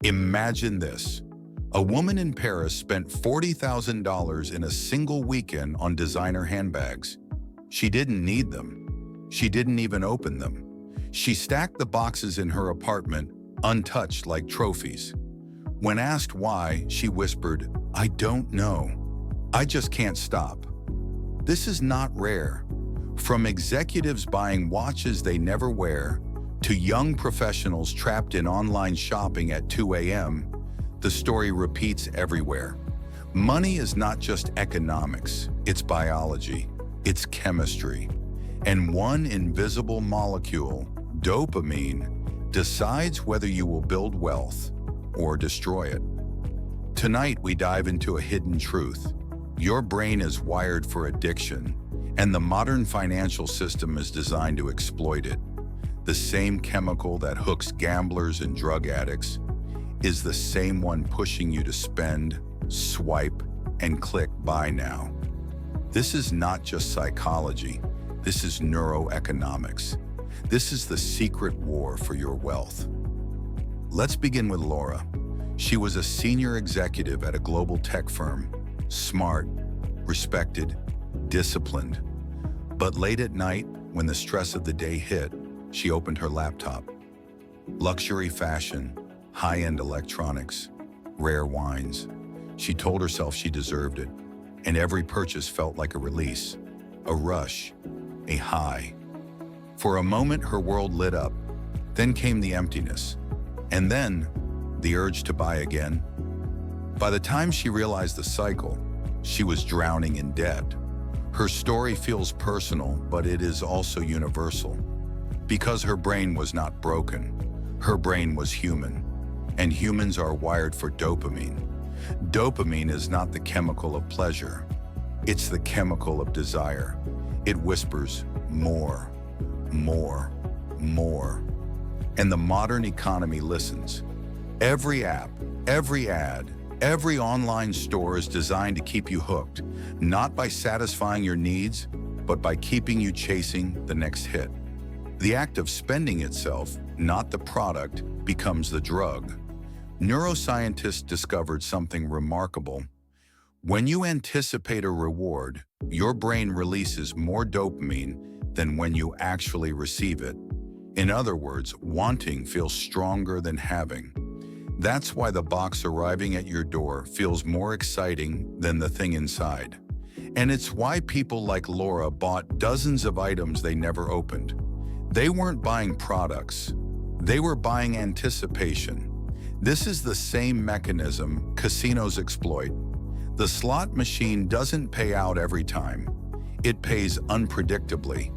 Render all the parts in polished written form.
Imagine this. A woman in Paris spent $40,000 in a single weekend on designer handbags. She didn't need them. She didn't even open them. She stacked the boxes in her apartment, untouched like trophies. When asked why, she whispered, "I don't know. I just can't stop." This is not rare. From executives buying watches they never wear to young professionals trapped in online shopping at 2 a.m., the story repeats everywhere. Money is not just economics, it's biology, it's chemistry. And one invisible molecule, dopamine, decides whether you will build wealth or destroy it. Tonight, we dive into a hidden truth. Your brain is wired for addiction, and the modern financial system is designed to exploit it. The same chemical that hooks gamblers and drug addicts is the same one pushing you to spend, swipe, and click buy now. This is not just psychology. This is neuroeconomics. This is the secret war for your wealth. Let's begin with Laura. She was a senior executive at a global tech firm, smart, respected, disciplined. But late at night, when the stress of the day hit, she opened her laptop. Luxury fashion, high-end electronics, rare wines. She told herself she deserved it, and every purchase felt like a release, a rush, a high. For a moment, her world lit up. Then came the emptiness, and then the urge to buy again. By the time she realized the cycle, she was drowning in debt. Her story feels personal, but it is also universal. Because her brain was not broken, her brain was human, and humans are wired for dopamine. Dopamine is not the chemical of pleasure. It's the chemical of desire. It whispers, more, more, more. And the modern economy listens. Every app, every ad, every online store is designed to keep you hooked, not by satisfying your needs, but by keeping you chasing the next hit. The act of spending itself, not the product, becomes the drug. Neuroscientists discovered something remarkable. When you anticipate a reward, your brain releases more dopamine than when you actually receive it. In other words, wanting feels stronger than having. That's why the box arriving at your door feels more exciting than the thing inside. And it's why people like Laura bought dozens of items they never opened. They weren't buying products. They were buying anticipation. This is the same mechanism casinos exploit. The slot machine doesn't pay out every time. It pays unpredictably.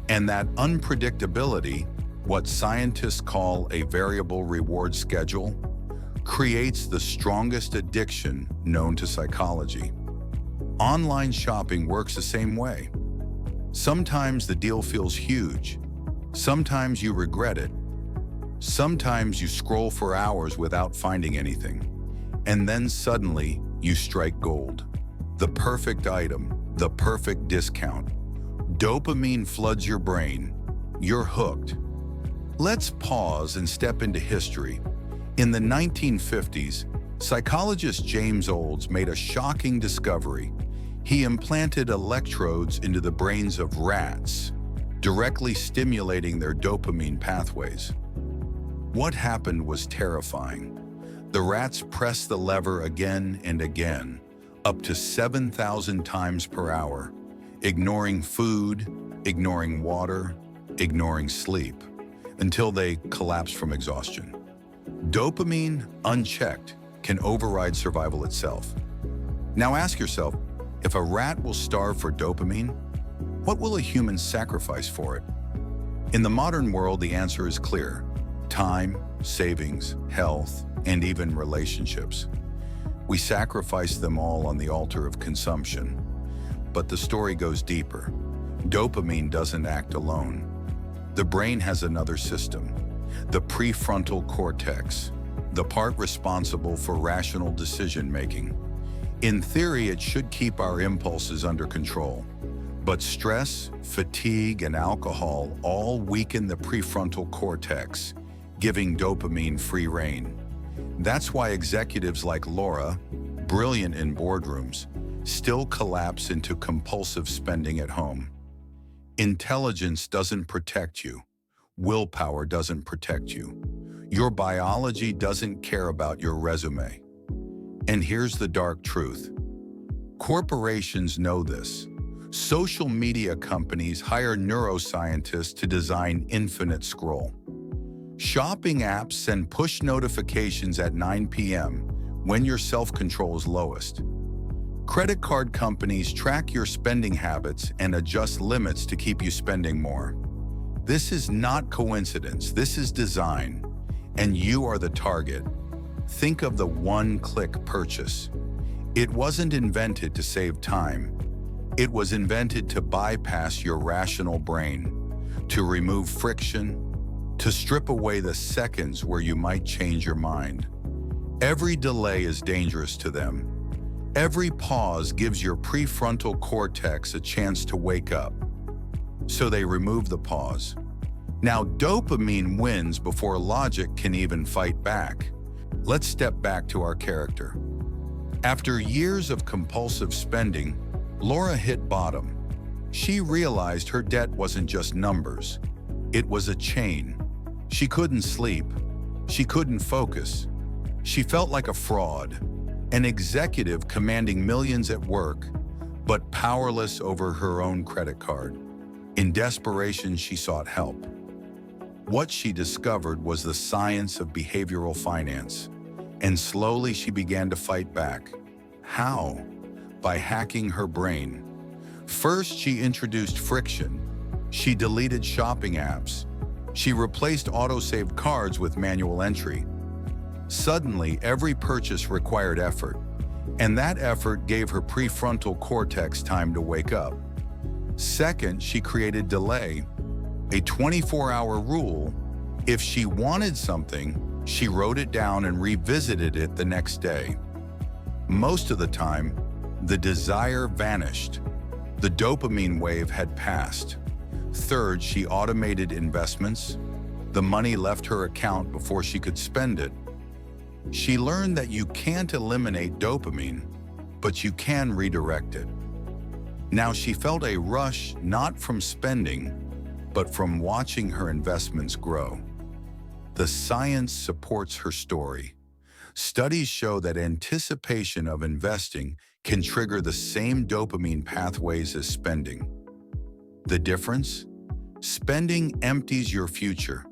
And that unpredictability, what scientists call a variable reward schedule, creates the strongest addiction known to psychology. Online shopping works the same way. Sometimes the deal feels huge. Sometimes you regret it. Sometimes you scroll for hours without finding anything. And then suddenly you strike gold. The perfect item, the perfect discount. Dopamine floods your brain. You're hooked. Let's pause and step into history. In the 1950s, psychologist James Olds made a shocking discovery. He implanted electrodes into the brains of rats, directly stimulating their dopamine pathways. What happened was terrifying. The rats pressed the lever again and again, up to 7,000 times per hour, ignoring food, ignoring water, ignoring sleep, until they collapsed from exhaustion. Dopamine, unchecked, can override survival itself. Now ask yourself, if a rat will starve for dopamine, what will a human sacrifice for it? In the modern world, the answer is clear: time, savings, health, and even relationships. We sacrifice them all on the altar of consumption. But the story goes deeper. Dopamine doesn't act alone. The brain has another system, the prefrontal cortex, the part responsible for rational decision-making. In theory, it should keep our impulses under control. But stress, fatigue, and alcohol all weaken the prefrontal cortex, giving dopamine free rein. That's why executives like Laura, brilliant in boardrooms, still collapse into compulsive spending at home. Intelligence doesn't protect you. Willpower doesn't protect you. Your biology doesn't care about your resume. And here's the dark truth. Corporations know this. Social media companies hire neuroscientists to design infinite scroll. Shopping apps send push notifications at 9 p.m. when your self-control is lowest. Credit card companies track your spending habits and adjust limits to keep you spending more. This is not coincidence, this is design, and you are the target. Think of the one-click purchase. It wasn't invented to save time. It was invented to bypass your rational brain, to remove friction, to strip away the seconds where you might change your mind. Every delay is dangerous to them. Every pause gives your prefrontal cortex a chance to wake up. So they remove the pause. Now dopamine wins before logic can even fight back. Let's step back to our character. After years of compulsive spending, Laura hit bottom. She realized her debt wasn't just numbers. It was a chain. She couldn't sleep. She couldn't focus. She felt like a fraud, an executive commanding millions at work, but powerless over her own credit card. In desperation, she sought help. What she discovered was the science of behavioral finance, and slowly she began to fight back. How? By hacking her brain. First, she introduced friction. She deleted shopping apps. She replaced autosaved cards with manual entry. Suddenly, every purchase required effort, and that effort gave her prefrontal cortex time to wake up. Second, she created delay, a 24-hour rule. If she wanted something, she wrote it down and revisited it the next day. Most of the time, the desire vanished. The dopamine wave had passed. Third, she automated investments. The money left her account before she could spend it. She learned that you can't eliminate dopamine, but you can redirect it. Now she felt a rush not from spending, but from watching her investments grow. The science supports her story. Studies show that anticipation of investing can trigger the same dopamine pathways as spending. The difference? Spending empties your future.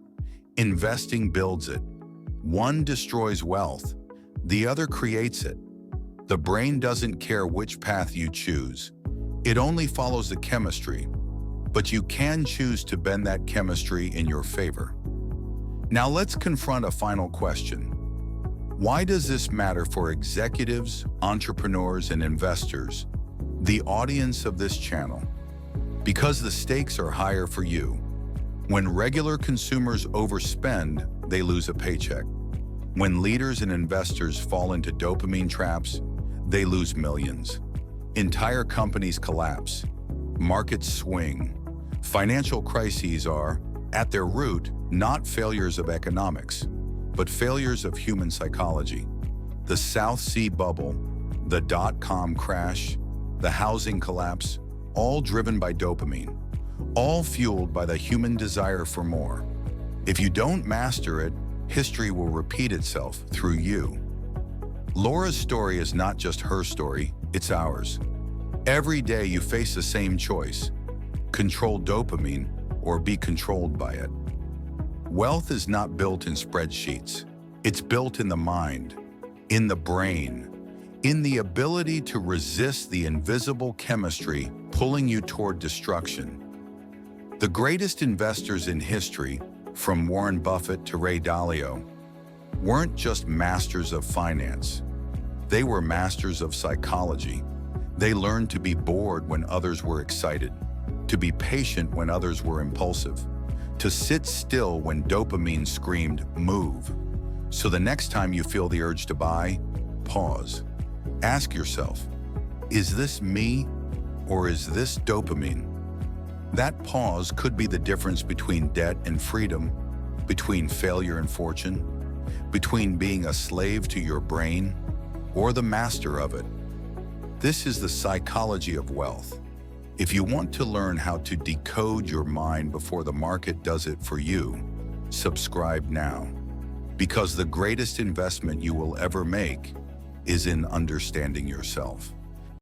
Investing builds it. One destroys wealth, the other creates it. The brain doesn't care which path you choose. It only follows the chemistry, but you can choose to bend that chemistry in your favor. Now let's confront a final question. Why does this matter for executives, entrepreneurs, and investors, the audience of this channel? Because the stakes are higher for you. When regular consumers overspend, they lose a paycheck. When leaders and investors fall into dopamine traps, they lose millions. Entire companies collapse. Markets swing. Financial crises are, at their root, not failures of economics, but failures of human psychology. The South Sea bubble, the dot-com crash, the housing collapse, all driven by dopamine, all fueled by the human desire for more. If you don't master it, history will repeat itself through you. Laura's story is not just her story, it's ours. Every day you face the same choice: control dopamine or be controlled by it. Wealth is not built in spreadsheets. It's built in the mind, in the brain, in the ability to resist the invisible chemistry pulling you toward destruction. The greatest investors in history, from Warren Buffett to Ray Dalio, weren't just masters of finance. They were masters of psychology. They learned to be bored when others were excited, to be patient when others were impulsive, to sit still when dopamine screamed, move. So the next time you feel the urge to buy, pause. Ask yourself, is this me or is this dopamine? That pause could be the difference between debt and freedom, between failure and fortune. between being a slave to your brain or the master of it. This is the psychology of wealth. If you want to learn how to decode your mind before the market does it for you, subscribe now. Because the greatest investment you will ever make is in understanding yourself.